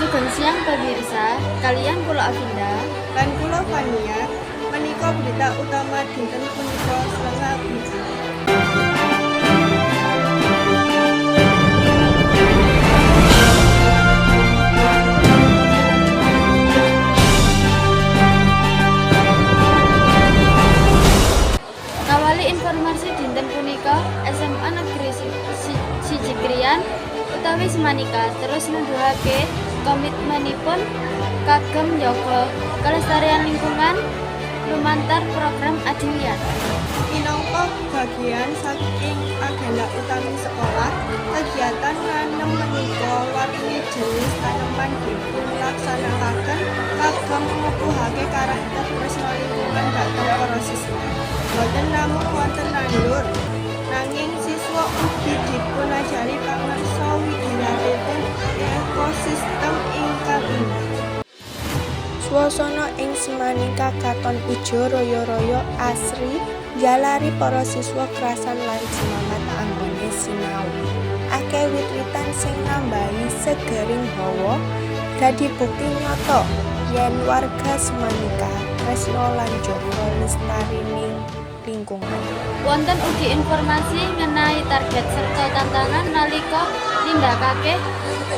Sugeng siang pemirsa, kalian kula Avinda Lan kula Fania, menika berita utama dinten punika selengah biji. ngawali informasi dinten punika SMA Negeri Siji Krian utawi Semanika terus nuduhake komitmenipun kagem njaga kelestarian lingkungan lumantar program Adiwiyata. Minangka bagian saking agenda utami sekolah, kegiatan nanem menika warni jenis taneman dipun laksanakaken kagem ngukuhake karakter tresna lingkungan dhateng para siswa. Boten namung wonten nandur, nanging siswa ugi dipunajari pangarsa widinatipun ekosistem ingkang indah. Swasana ing Semanika katon ijo royo-royo asri njalari para siswa kerasan lan semangat anggone sinau. Akeh wit-witan sing nambahi segering hawa dadi bukti nyata yen warga Semanika tresna lan njaga lestarining lingkungan. Wonten ugi informasi ngenai target serta tantangan nalika nindakake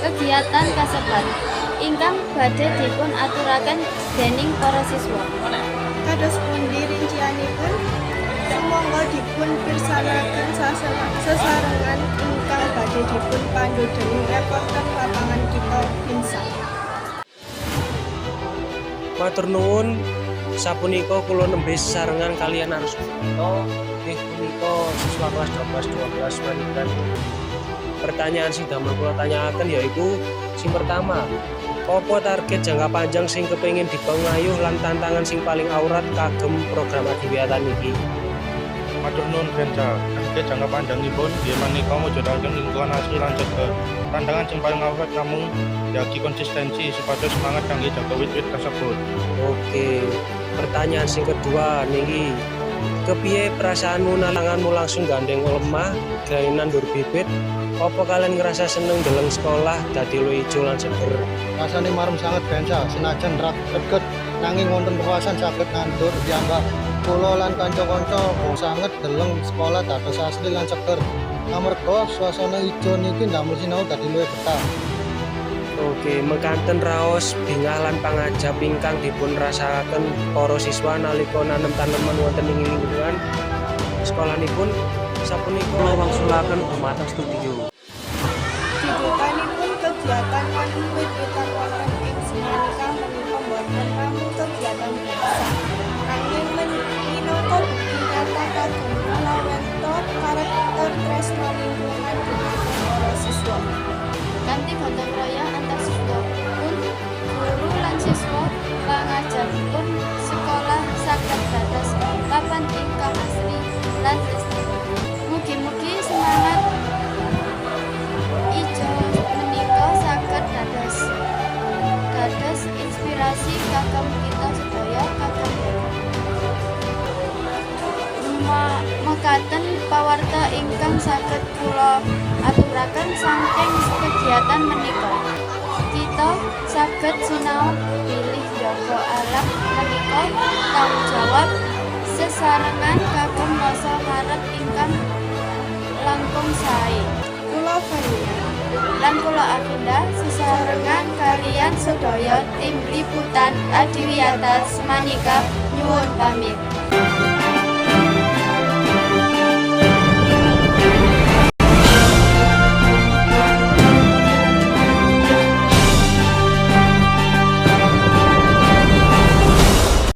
kegiatan kasebat ingkang badhe dipun aturaken dening para siswa. Kados pundi rincianipun? Sumangga dipun pirsanaken sesarengan ingkang badhe dipun pandhu dening reporter lapangan kita Binsa. Matur nuwun, sapunika kula nembe sesarengan kalian arus punika nggih punika siswa kelas 12 Manikan. Pertanyaan sing damel kula tanyakaken yaiku sing pertama, apa target jangka panjang sing kepengin dipengayuh lan tantangan sing paling aurat kagem program Adiwiyata niki? Matur nuwun Benca, target jangka panjangipun nggih menika mujudaken lingkungan asri lan jaga. Tantangan sing paling awet namung yaki konsistensi supados semangat kangge jaga wit-wit kasebut. Oke, pertanyaan sing kedua niki, kepiye perasaanmu nalanganmu langsung gandeng lemah gawe nandur bibit? Apa kalian ngerasa seneng deleng sekolah dadi luwih ijo lan seger? Rasane marem sanget Benca, senajan reget nanging wonten puasan saged nandur piyambak. Kula lan kanca-kanca sanget deleng sekolah dados asli lan seger. Amarga suasana ijo niki ndamel sinau dadi luwih betah. Oke, mekaten raos bingah lan pangajap ingkang dipun rasakaken para siswa nalika nanem taneman wonten ing lingkungan sekolahipun. Sapunika wangsulaken dumateng studio. Dibukanipun kegiatan nanem wit-witan wonten ing Semanika menika boten namung kegiatan biasa, nanging minangka bukti nyata kagem lawento karakter tresna lingkungan dening para siswa. Kanthi gotong royong antar siswa pun guru lan siswa pangajaripun sekolah saged dados papan ingkang asri lan lestari. Mugi-mugi semangat ijo menika saged dados inspirasi kagem kita sedaya kagem mekaten pawarta ingkang saged kula aturaken saking kegiatan menika. Kita saged sinau pilih njaga alam menika tanggung jawab sesarengan kagem masa ngarep ingkang langkung sae. Kula Fania Lan kula Avinda sesarengan kalian sedaya tim liputan Adiwiyata Semanika nyuwun pamit.